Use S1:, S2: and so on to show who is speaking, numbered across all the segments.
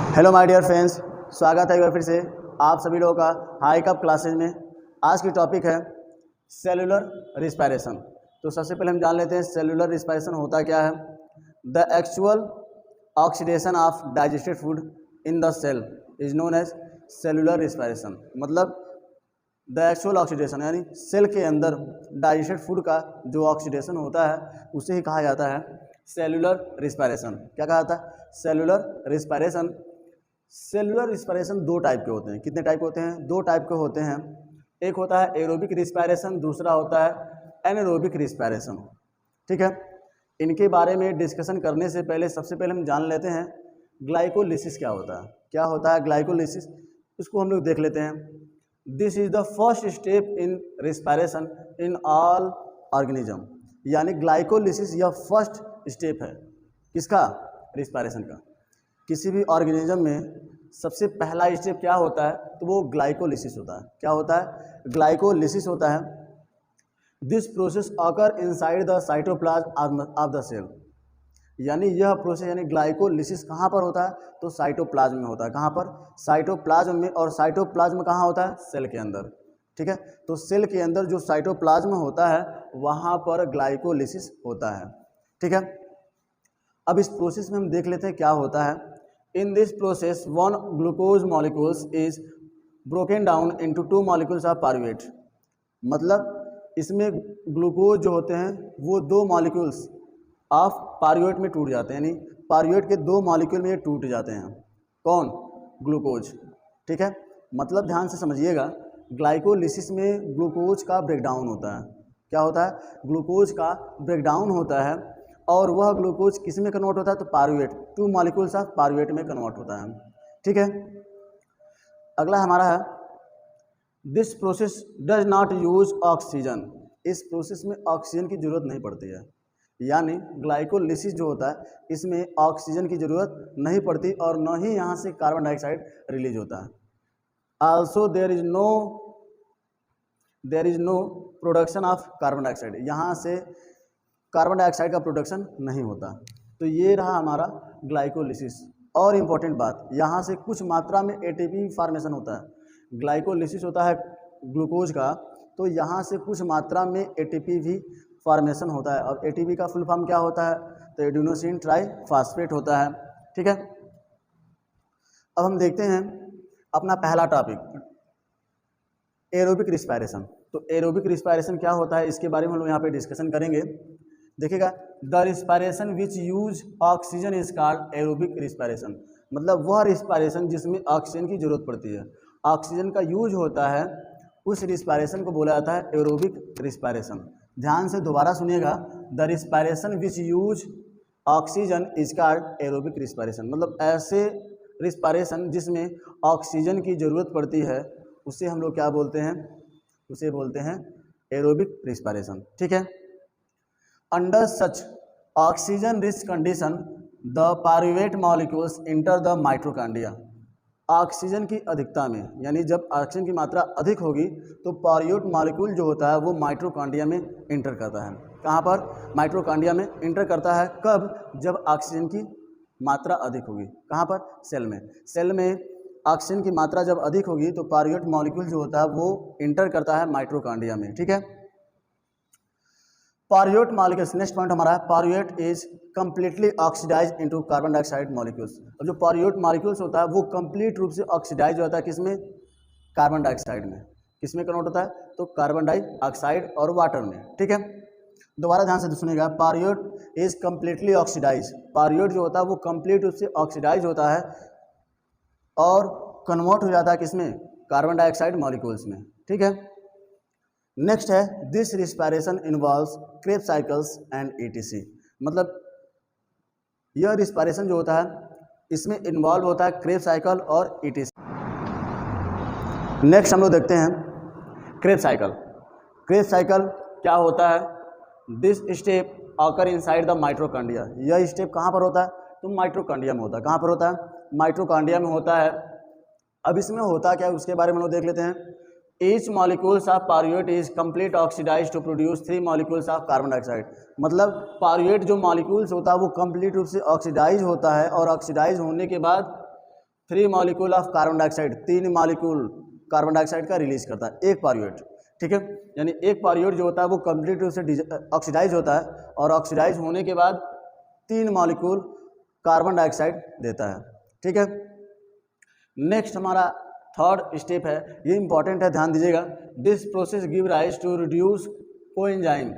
S1: Hello my dear friends, स्वागत है एक बार फिर से आप सभी लोगों का हाई कप क्लासेज में। आज की टॉपिक है सेलुलर रिस्पायरेशन। तो सबसे पहले हम जान लेते हैं सेलुलर रिस्पायरेशन होता क्या है। The actual oxidation of digested food in the cell is known as cellular respiration. मतलब द एक्चुअल ऑक्सीडेशन यानी सेल के अंदर डाइजेस्टेड फूड का जो ऑक्सीडेशन होता है उसे ही कहा जाता है सेलुलर रिस्पायरेशन। क्या कहा जाता है? Cellular respiration. सेलुलर रिस्पायरेशन दो टाइप के होते हैं। कितने टाइप के होते हैं? दो टाइप के होते हैं। एक होता है एरोबिक रिस्पायरेशन, दूसरा होता है एनारोबिक रिस्पायरेशन। ठीक है, इनके बारे में डिस्कशन करने से पहले सबसे पहले हम जान लेते हैं ग्लाइकोलिसिस क्या होता है। क्या होता है ग्लाइकोलिसिस, इसको हम लोग देख लेते हैं। This is the first step in respiration in all organism. यानी ग्लाइकोलिसिस यह फर्स्ट स्टेप है किसका? रिस्पायरेशन का। किसी भी ऑर्गेनिज्म में सबसे पहला स्टेप क्या होता है? तो वो ग्लाइकोलिसिस होता है। क्या होता है? ग्लाइकोलिसिस होता है। This process occur inside the cytoplasm of the cell. यानी यह प्रोसेस यानी ग्लाइकोलिसिस कहाँ पर होता है? तो साइटोप्लाज्म में होता है। कहाँ पर? साइटोप्लाज्म में। और साइटोप्लाज्म कहाँ होता है? सेल के अंदर। ठीक है, तो सेल के अंदर जो साइटोप्लाज्म होता है वहाँ पर ग्लाइकोलिसिस होता है। ठीक है, अब इस प्रोसेस में हम देख लेते हैं क्या होता है। In this process one glucose molecules is broken down into two molecules of pyruvate. मतलब इसमें ग्लूकोज जो होते हैं वो दो मॉलिक्यूल्स ऑफ पारुवेट में टूट जाते हैं। यानी पारुवेट के दो मॉलिक्यूल में ये टूट जाते हैं। कौन? ग्लूकोज। ठीक है, मतलब ध्यान से समझिएगा, ग्लाइकोलिसिस में ग्लूकोज का ब्रेकडाउन होता है। क्या होता है? ग्लूकोज का ब्रेकडाउन होता है और वह ग्लूकोज किस में कन्वर्ट होता है? तो पारुवेट, टू मॉलिक्यूल्स ऑफ पारुवेट में कन्वर्ट होता है। ठीक है, अगला हमारा है this process does not use oxygen. इस प्रोसेस में ऑक्सीजन की जरूरत नहीं पड़ती है। यानी ग्लाइकोलिसिस जो होता है इसमें ऑक्सीजन की जरूरत नहीं पड़ती और न ही यहाँ से कार्बन डाइऑक्साइड रिलीज होता है। Also there is no production of carbon dioxide. यहाँ से कार्बन डाइऑक्साइड का प्रोडक्शन नहीं होता। तो ये रहा हमारा ग्लाइकोलिसिस। और इम्पॉर्टेंट बात, यहाँ से कुछ मात्रा में एटीपी फॉर्मेशन होता है। ग्लाइकोलिसिस होता है ग्लूकोज का, तो यहाँ से कुछ मात्रा में एटीपी भी फॉर्मेशन होता है। और एटीपी का फुल फॉर्म क्या होता है? तो एडिनोसिन ट्राइफॉस्फेट होता है। ठीक है, अब हम देखते हैं अपना पहला टॉपिक एरोबिक रिस्पायरेशन। तो एरोबिक रिस्पायरेशन क्या होता है इसके बारे में हम लोग यहाँ पे डिस्कशन करेंगे। देखिएगा, the respiration which use oxygen is called aerobic respiration. मतलब वह रिस्पायरेशन जिसमें ऑक्सीजन की जरूरत पड़ती है, ऑक्सीजन का यूज होता है, उस रिस्पायरेशन को बोला जाता है एरोबिक रिस्पायरेशन। ध्यान से दोबारा सुनिएगा, the respiration which use oxygen is called aerobic respiration. मतलब ऐसे रिस्पायरेशन जिसमें ऑक्सीजन की जरूरत पड़ती है उसे हम लोग क्या बोलते हैं? उसे बोलते हैं एरोबिक रिस्पायरेशन। ठीक है, under such oxygen rich condition the pyruvate molecules enter the mitochondria. Oxygen की अधिकता में, यानी जब ऑक्सीजन की मात्रा अधिक होगी तो पारुवेट मॉलिक्यूल जो होता है वो माइटोकॉन्ड्रिया में इंटर करता है। कहाँ पर? माइटोकॉन्ड्रिया में इंटर करता है। कब? जब ऑक्सीजन की मात्रा अधिक होगी। कहाँ पर? सेल में। सेल में ऑक्सीजन की मात्रा जब अधिक होगी तो पारुवेट मॉलिक्यूल जो होता है वो इंटर करता है माइटोकॉन्ड्रिया में। ठीक है, पारुवेट मॉलिक्यूल्स, नेक्स्ट पॉइंट हमारा है pyruvate is completely oxidise into carbon dioxide molecules. और जो पारुवेट मॉलिक्यूल्स होता है वो कंप्लीट रूप से ऑक्सीडाइज होता है किसमें? कार्बन डाइऑक्साइड में। किसमें कन्वर्ट होता है? तो कार्बन डाइऑक्साइड और वाटर में। ठीक है, दोबारा ध्यान से सुनिएगा, पारुवेट इज कंप्लीटली ऑक्सीडाइज। पारुवेट जो होता है वो कंप्लीट रूप से ऑक्सीडाइज होता है और कन्वर्ट हो जाता है किसमें? कार्बन डाइऑक्साइड मॉलिक्यूल्स में। ठीक है, नेक्स्ट है this respiration involves Krebs cycles and etc. मतलब यह रिस्पायरेशन जो होता है इसमें इन्वॉल्व होता है क्रेब्स साइकिल और ईटीसी। नेक्स्ट हम लोग देखते हैं क्रेब्स साइकिल। क्रेब्स साइकिल क्या होता है? This step occur inside the mitochondria. यह स्टेप कहाँ पर होता है? तो माइटोकॉन्ड्रिया में होता है। कहाँ पर होता है? माइटोकॉन्ड्रिया में होता है। अब इसमें होता क्या है उसके बारे में हम लोग देख लेते हैं। Each molecules of pyruvate is complete oxidise to produce 3 molecules of carbon dioxide. मतलब पारुवेट जो मॉलिक्यूल्स होता है वो कंप्लीट रूप से ऑक्सीडाइज होता है और ऑक्सीडाइज होने के बाद 3 molecule of carbon dioxide, 3 molecule carbon dioxide का रिलीज करता है एक पार्यूट। ठीक है, यानी एक पार्यूट जो होता है वो कंप्लीट रूप से ऑक्सीडाइज होता है और ऑक्सीडाइज होने के बाद 3 मॉलिक्यूल कार्बन डाइऑक्साइड देता है। ठीक है, नेक्स्ट हमारा थर्ड स्टेप है, ये इंपॉर्टेंट है, ध्यान दीजिएगा। This process give rise to reduce coenzyme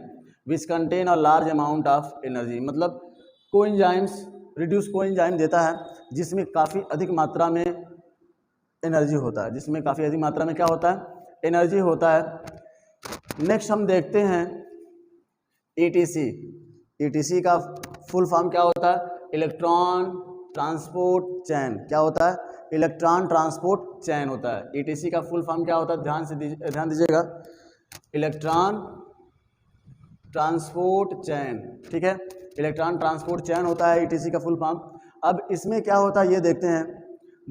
S1: which contain a large amount of energy. मतलब कोएंजाइम्स, रिड्यूस कोएंजाइम देता है जिसमें काफ़ी अधिक मात्रा में एनर्जी होता है, जिसमें काफ़ी अधिक मात्रा में क्या होता है, एनर्जी होता है। नेक्स्ट हम देखते हैं ETC। ETC का फुल फॉर्म क्या होता है, इलेक्ट्रॉन ट्रांसपोर्ट चैन। क्या होता है, इलेक्ट्रॉन ट्रांसपोर्ट चैन होता है। ETC का फुल फॉर्म क्या होता है, ध्यान दीजिएगा, इलेक्ट्रॉन ट्रांसपोर्ट चैन। ठीक है, इलेक्ट्रॉन ट्रांसपोर्ट चैन होता है ETC का फुल फॉर्म। अब इसमें क्या होता है ये देखते हैं।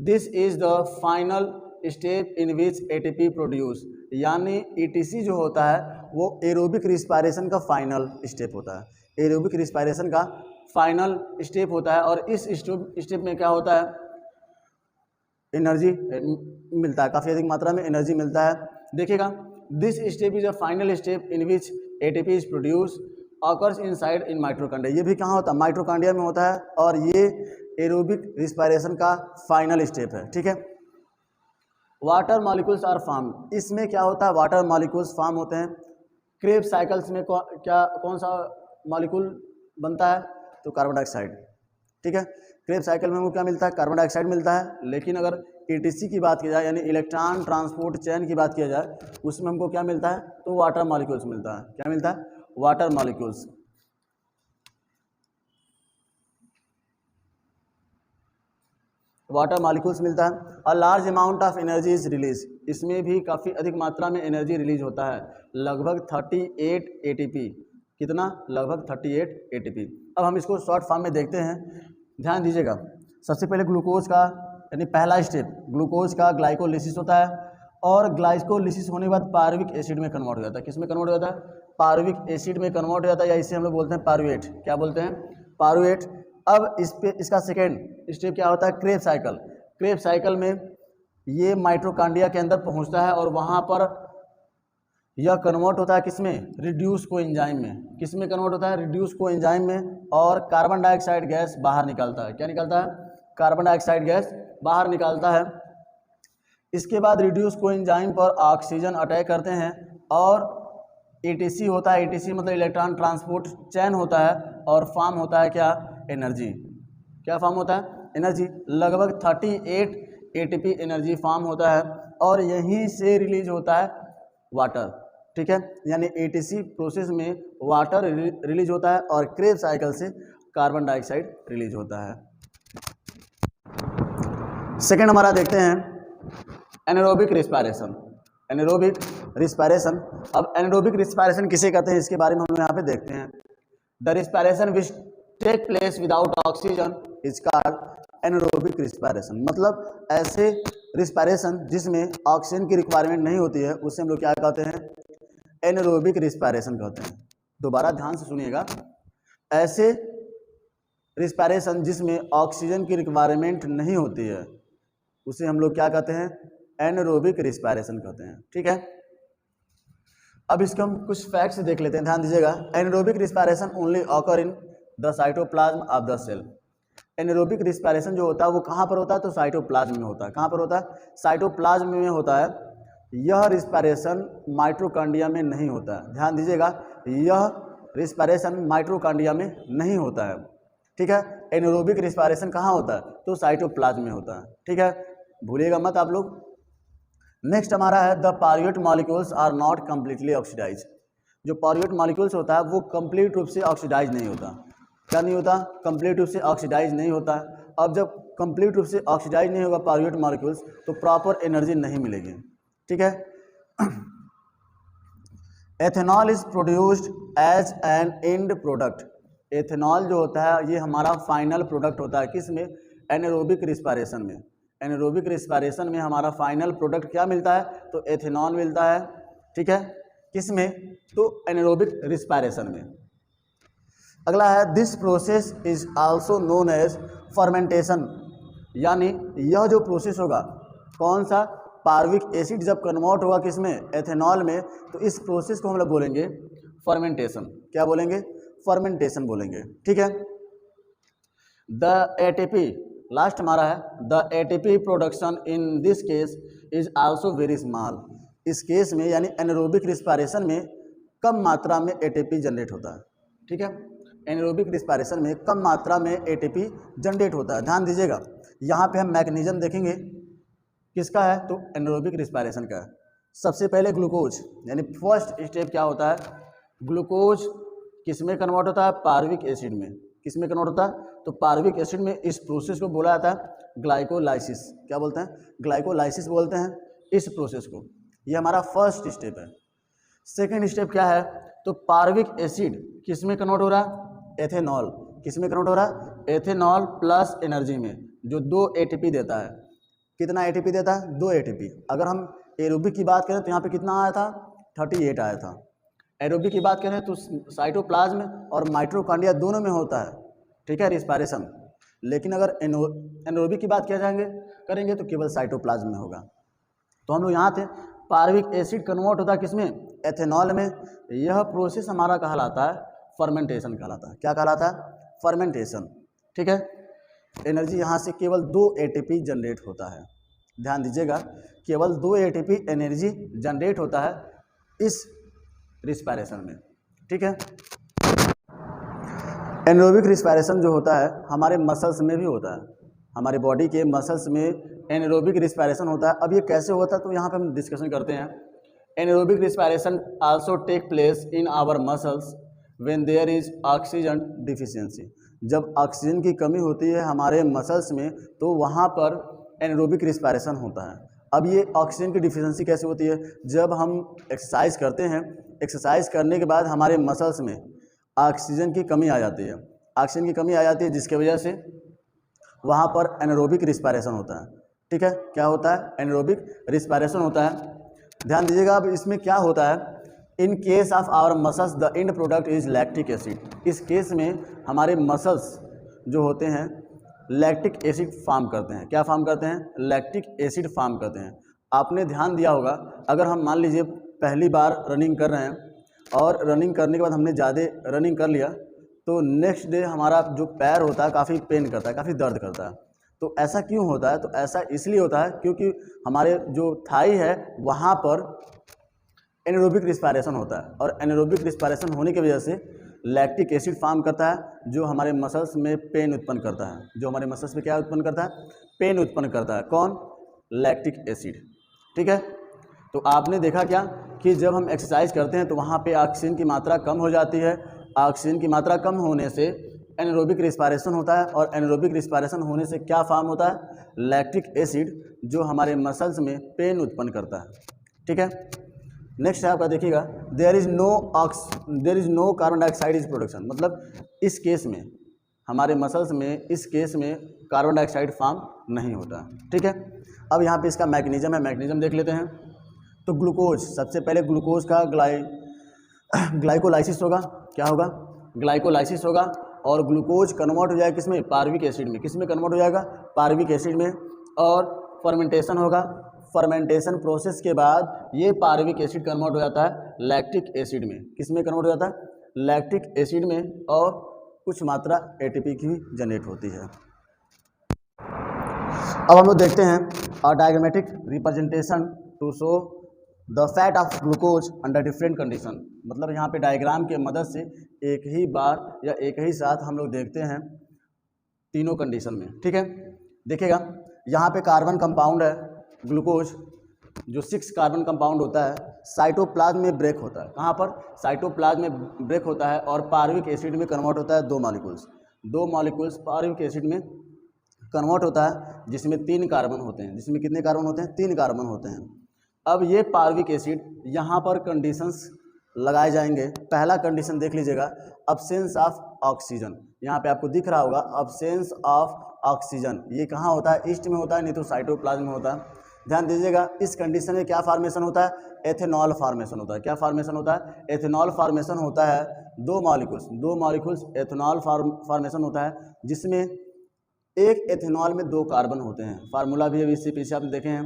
S1: This is the final step in which ATP produce, यानी ETC जो होता है वो एरोबिक रिस्पायरेशन का फाइनल स्टेप होता है। एरोबिक रिस्पायरेशन का फाइनल स्टेप होता है और इस स्टेप में क्या होता है, एनर्जी मिलता है, काफ़ी अधिक मात्रा में एनर्जी मिलता है। देखिएगा, this step is a final step in which ATP is produce occurs inside in mitochondria. ये भी कहाँ होता है, माइटोकॉन्ड्रिया में होता है और ये एरोबिक रिस्पायरेशन का फाइनल स्टेप है। ठीक है, वाटर मॉलिक्यूल्स आर फॉर्म। इसमें क्या होता है, वाटर मॉलिक्यूल्स फॉर्म होते हैं। क्रेब्स साइकिल्स में कौन सा मॉलिक्यूल बनता है, तो कार्बन डाइऑक्साइड। ठीक है, क्रेब्स साइकिल में हमको क्या मिलता है, कार्बन डाइऑक्साइड मिलता है। लेकिन अगर ETC की बात की जाए, यानी इलेक्ट्रॉन ट्रांसपोर्ट चैन की बात किया जाए, उसमें हमको क्या मिलता है, तो वाटर मॉलिक्यूल्स मिलता है। क्या मिलता है, वाटर मॉलिक्यूल्स। वाटर मॉलिक्यूल्स मिलता है। और large amount of energy is release, इसमें भी काफ़ी अधिक मात्रा में एनर्जी रिलीज होता है, लगभग 38 ATP। कितना, लगभग 38 ATP। अब हम इसको शॉर्ट फॉर्म में देखते हैं, ध्यान दीजिएगा। सबसे पहले ग्लूकोज का, यानी पहला स्टेप ग्लूकोज का ग्लाइकोलिसिस होता है और ग्लाइकोलिसिस होने के बाद पारुविक एसिड में कन्वर्ट हो जाता है। किस में कन्वर्ट हो जाता है, पारुविक एसिड में कन्वर्ट हो जाता है, या इसे हम लोग बोलते हैं पारुएट। क्या बोलते हैं, पारुएट। अब इसका सेकेंड स्टेप क्या होता है, क्रेब साइकिल। क्रेब साइकिल में ये माइटोकॉन्ड्रिया के अंदर पहुंचता है और वहां पर यह कन्वर्ट होता है किसमें, रिड्यूस कोएंजाइम में। किस में कन्वर्ट होता है, रिड्यूस कोएंजाइम में, और कार्बन डाइऑक्साइड गैस बाहर निकालता है। क्या निकालता है, कार्बन डाइऑक्साइड गैस बाहर निकालता है। इसके बाद रिड्यूस कोएंजाइम पर ऑक्सीजन अटैक करते हैं और ETC होता है। ETC मतलब इलेक्ट्रॉन ट्रांसपोर्ट चैन होता है और फॉर्म होता है क्या, एनर्जी। क्या फॉर्म होता है, एनर्जी। लगभग 38 ATP एनर्जी फॉर्म होता है और यहीं से रिलीज होता है वाटर। ठीक है, यानी ETC प्रोसेस में वाटर रिलीज होता है और क्रेब साइकिल से कार्बन डाइऑक्साइड रिलीज होता है। सेकेंड हमारा देखते हैं एनारोबिक रिस्पायरेशन। Anaerobic respiration. अब एनारोबिक रिस्पायरेशन किसे कहते हैं, इसके बारे में हम यहाँ पे देखते हैं। The respiration which take place without oxygen is called anaerobic respiration. मतलब ऐसे रिस्पायरेशन जिसमें ऑक्सीजन की रिक्वायरमेंट नहीं होती है, उससे हम लोग क्या कहते हैं, एनारोबिक रिस्पायरेशन कहते हैं। दोबारा ध्यान से सुनिएगा, ऐसे रिस्पायरेशन जिसमें ऑक्सीजन की रिक्वायरमेंट नहीं होती है, उसे हम लोग क्या कहते हैं, एनारोबिक रिस्पायरेशन कहते हैं। ठीक है, अब इसको हम कुछ फैक्ट्स देख लेते हैं, ध्यान दीजिएगा। Anaerobic respiration only occur in the cytoplasm of the cell. Anaerobic respiration जो होता है वो कहाँ पर होता है, तो साइटोप्लाज्म में होता है। कहाँ पर होता है, साइटोप्लाज्म में होता है। यह रिस्पायरेशन माइटोकॉन्ड्रिया में नहीं होता है। ध्यान दीजिएगा, यह रिस्पायरेशन माइटोकॉन्ड्रिया में नहीं होता है। ठीक है, एनारोबिक रिस्पायरेशन कहाँ होता है, तो साइटोप्लाज्म में होता है। ठीक है, भूलिएगा मत आप लोग। नेक्स्ट हमारा है the pyruvate molecules are not completely oxidise. जो पार्यूट मॉलिक्यूल्स होता है वो कंप्लीट रूप से ऑक्सीडाइज नहीं होता। क्या नहीं होता, कंप्लीट रूप से ऑक्सीडाइज नहीं होता। अब जब कंप्लीट रूप से ऑक्सीडाइज नहीं होगा पार्यूट मॉलिक्यूल्स, तो प्रॉपर एनर्जी नहीं मिलेगी। ठीक है, ethanol is produced as an end product. Ethanol जो होता है ये हमारा फाइनल प्रोडक्ट होता है, किस में, एनारोबिक रिस्पायरेशन में। एनारोबिक रिस्पायरेशन में हमारा फाइनल प्रोडक्ट क्या मिलता है, तो एथेनॉल मिलता है। ठीक है, किस में, तो एनारोबिक रिस्पायरेशन में। अगला है this process is also known as fermentation. यानी यह जो प्रोसेस होगा, कौन सा, पार्विक एसिड जब कन्वर्ट होगा किसमें, एथेनॉल में, तो इस प्रोसेस को हम लोग बोलेंगे फर्मेंटेशन। क्या बोलेंगे, फर्मेंटेशन बोलेंगे। ठीक है। द एटीपी, लास्ट हमारा है, the ATP production in this case is also very small. इस केस में यानी एनारोबिक रिस्पायरेशन में कम मात्रा में एटीपी जनरेट होता है। ठीक है, एनारोबिक रिस्पायरेशन में कम मात्रा में एटीपी जनरेट होता है। ध्यान दीजिएगा, यहाँ पे हम मैकेनिज्म देखेंगे किसका है, तो एनारोबिक रिस्पायरेशन का है। सबसे पहले ग्लूकोज, यानी फर्स्ट स्टेप क्या होता है, ग्लूकोज किस में कन्वर्ट होता है, पार्विक एसिड में। किस में कन्वर्ट होता है, तो पार्विक एसिड में। इस प्रोसेस को बोला जाता है ग्लाइकोलाइसिस। क्या बोलते हैं, ग्लाइकोलाइसिस बोलते हैं इस प्रोसेस को। ये हमारा फर्स्ट स्टेप है। सेकेंड स्टेप क्या है, तो पार्विक एसिड किस में कन्वर्ट हो रहा है, एथेनॉल। किस में कन्वर्ट हो रहा है, एथेनॉल प्लस एनर्जी में, जो 2 ATP देता है। कितना ATP देता है, 2 ATP। अगर हम एरोबिक की बात करें तो यहाँ पे कितना आया था, 38 आया था। एरोबिक की बात करें तो साइटोप्लाज्म और माइटोकॉन्ड्रिया दोनों में होता है। ठीक है, रिस्पायरेशन। लेकिन अगर एनारोबिक की बात किया करेंगे तो केवल साइटोप्लाज्म में होगा। तो हम लोग यहाँ थे, पार्विक एसिड कन्वर्ट होता है किसमें, एथेनॉल में। यह प्रोसेस हमारा कहलाता है फर्मेंटेशन कहलाता है। क्या कहलाता है, फर्मेंटेशन। ठीक है, एनर्जी यहाँ से केवल 2 ATP जनरेट होता है। ध्यान दीजिएगा, केवल 2 ATP एनर्जी जनरेट होता है इस रिस्पायरेशन में। ठीक है, एनारोबिक रिस्पायरेशन जो होता है हमारे मसल्स में भी होता है। हमारे बॉडी के मसल्स में एनारोबिक रिस्पायरेशन होता है। अब ये कैसे होता है, तो यहाँ पे हम डिस्कशन करते हैं। Anaerobic respiration also take place in our muscles when there is oxygen deficiency. जब ऑक्सीजन की कमी होती है हमारे मसल्स में, तो वहाँ पर एनारोबिक रिस्पायरेशन होता है। अब ये ऑक्सीजन की डिफिशियंसी कैसे होती है, जब हम एक्सरसाइज करते हैं, एक्सरसाइज करने के बाद हमारे मसल्स में ऑक्सीजन की कमी आ जाती है। ऑक्सीजन की कमी आ जाती है जिसके वजह से वहाँ पर एनारोबिक रिस्पायरेशन होता है। ठीक है, क्या होता है, एनारोबिक रिस्पायरेशन होता है। ध्यान दीजिएगा, अब इसमें क्या होता है, in case of our muscles the end product is lactic acid. इस केस में हमारे मसल्स जो होते हैं लैक्टिक एसिड फार्म करते हैं। क्या फार्म करते हैं, लैक्टिक एसिड फार्म करते हैं। आपने ध्यान दिया होगा, अगर हम मान लीजिए पहली बार रनिंग कर रहे हैं और रनिंग करने के बाद हमने ज़्यादा रनिंग कर लिया, तो नेक्स्ट डे हमारा जो पैर होता है काफ़ी पेन करता है, काफ़ी दर्द करता है। तो ऐसा क्यों होता है, तो ऐसा इसलिए होता है क्योंकि हमारे जो थाई है वहाँ पर एनारोबिक रिस्पायरेशन होता है, और एनारोबिक रिस्पायरेशन होने की वजह से लैक्टिक एसिड फार्म करता है, जो हमारे मसल्स में पेन उत्पन्न करता है। जो हमारे मसल्स में क्या उत्पन्न करता है, पेन उत्पन्न करता है। कौन, लैक्टिक एसिड। ठीक है, तो आपने देखा क्या कि जब हम एक्सरसाइज करते हैं तो वहाँ पे ऑक्सीजन की मात्रा कम हो जाती है। ऑक्सीजन की मात्रा कम होने से एनारोबिक रिस्पायरेशन होता है, और एनारोबिक रिस्पायरेशन होने से क्या फार्म होता है, लैक्टिक एसिड, जो हमारे मसल्स में पेन उत्पन्न करता है। ठीक है, नेक्स्ट है आपका, देखिएगा, there is no carbon dioxide is production. मतलब इस केस में हमारे मसल्स में, इस केस में कार्बन डाइऑक्साइड फॉर्म नहीं होता। ठीक है, अब यहाँ पे इसका मैकेनिज्म है, मैकेनिज्म देख लेते हैं। तो ग्लूकोज, सबसे पहले ग्लूकोज का ग्लाइकोलाइसिस होगा। क्या होगा, ग्लाइकोलाइसिस होगा, और ग्लूकोज कन्वर्ट हो जाएगा किसमें, पार्विक एसिड में। किसमें कन्वर्ट हो जाएगा, पार्विक एसिड में। और फर्मेंटेशन होगा, फर्मेंटेशन प्रोसेस के बाद ये पार्विक एसिड कन्वर्ट हो जाता है लैक्टिक एसिड में। किसमें कन्वर्ट हो जाता है, लैक्टिक एसिड में, और कुछ मात्रा ATP की भी जनरेट होती है। अब हम लोग देखते हैं a diagrammatic representation to show the fate of glucose under different condition. मतलब यहाँ पे डायग्राम के मदद से एक ही बार या एक ही साथ हम लोग देखते हैं तीनों कंडीशन में। ठीक है, देखिएगा, यहाँ पे कार्बन कंपाउंड है ग्लूकोज, जो 6 कार्बन कंपाउंड होता है, साइटोप्लाज्म में ब्रेक होता है। कहाँ पर, साइटोप्लाज्म में ब्रेक होता है, और पार्विक एसिड में कन्वर्ट होता है 2 मॉलिक्यूल्स पार्विक एसिड में कन्वर्ट होता है, जिसमें 3 कार्बन होते हैं। जिसमें कितने कार्बन होते हैं, 3 कार्बन होते हैं। अब ये पार्विक एसिड, यहाँ पर कंडीशंस लगाए जाएंगे। पहला कंडीशन देख लीजिएगा, अब्सेंस ऑफ ऑक्सीजन। यहाँ पे आपको दिख रहा होगा अब्सेंस ऑफ ऑक्सीजन। ये कहाँ होता है, ईस्ट में होता है, नहीं तो साइटोप्लाज्म में होता है। ध्यान दीजिएगा, इस कंडीशन में क्या फार्मेशन होता है, एथेनॉल फार्मेशन होता है। क्या फार्मेशन होता है, एथेनॉल फार्मेशन होता है। 2 मॉलिक्यूल्स एथेनॉल फार्मेशन होता है, जिसमें एक एथेनॉल में 2 कार्बन होते हैं, फार्मूला भी अभी इससे पीछे आपने देखे हैं।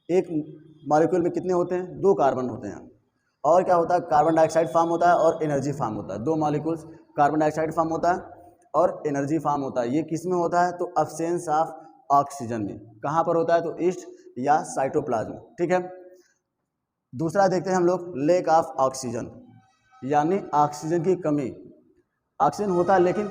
S1: एक मॉलिक्यूल में कितने होते हैं? 2 कार्बन होते हैं। और क्या होता है? कार्बन डाइऑक्साइड फॉर्म होता है और एनर्जी फॉर्म होता है। 2 मॉलिक्यूल्स, कार्बन डाइऑक्साइड फॉर्म होता है और एनर्जी फॉर्म होता है। ये किस में होता है? तो एब्सेंस ऑफ ऑक्सीजन में। कहाँ पर होता है? तो ईस्ट या साइटोप्लाज्म। ठीक है। दूसरा देखते हैं हम लोग, लेक ऑफ ऑक्सीजन, यानी ऑक्सीजन की कमी। ऑक्सीजन होता है लेकिन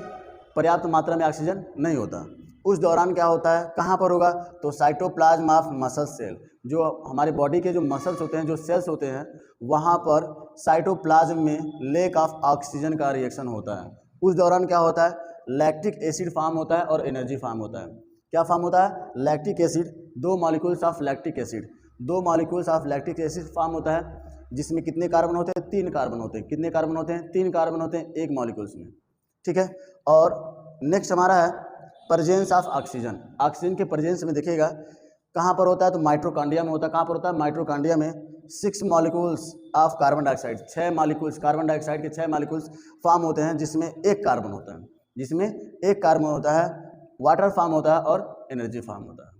S1: पर्याप्त मात्रा में ऑक्सीजन नहीं होता। उस दौरान क्या होता है? कहाँ पर होगा? तो साइटोप्लाज्म ऑफ मसल सेल, जो हमारे बॉडी के जो मसल्स होते हैं, जो सेल्स होते हैं, वहाँ पर साइटोप्लाज्म में लेक ऑफ ऑक्सीजन का रिएक्शन होता है। उस दौरान क्या होता है? लैक्टिक एसिड फॉर्म होता है और एनर्जी फॉर्म होता है। क्या फॉर्म होता है? Lactic acid, 2 molecules of lactic acid, 2 molecules of lactic acid form होता है, जिसमें कितने कार्बन होते हैं? 3 कार्बन होते हैं। कितने कार्बन होते हैं? 3 कार्बन होते हैं एक मॉलिक्यूल्स में। ठीक है। और नेक्स्ट हमारा है प्रेजेंस ऑफ ऑक्सीजन। ऑक्सीजन के प्रेजेंस में देखिएगा कहाँ पर होता है? तो माइटोकॉन्ड्रिया में होता है। कहाँ पर होता है? माइटोकॉन्ड्रिया में 6 molecules of carbon dioxide, 6 molecules, carbon dioxide के 6 मॉलिक्यूल्स फॉर्म होते हैं, जिसमें एक कार्बन होता है, जिसमें एक कार्बन होता है, वाटर फॉर्म होता है और एनर्जी फॉर्म होता है।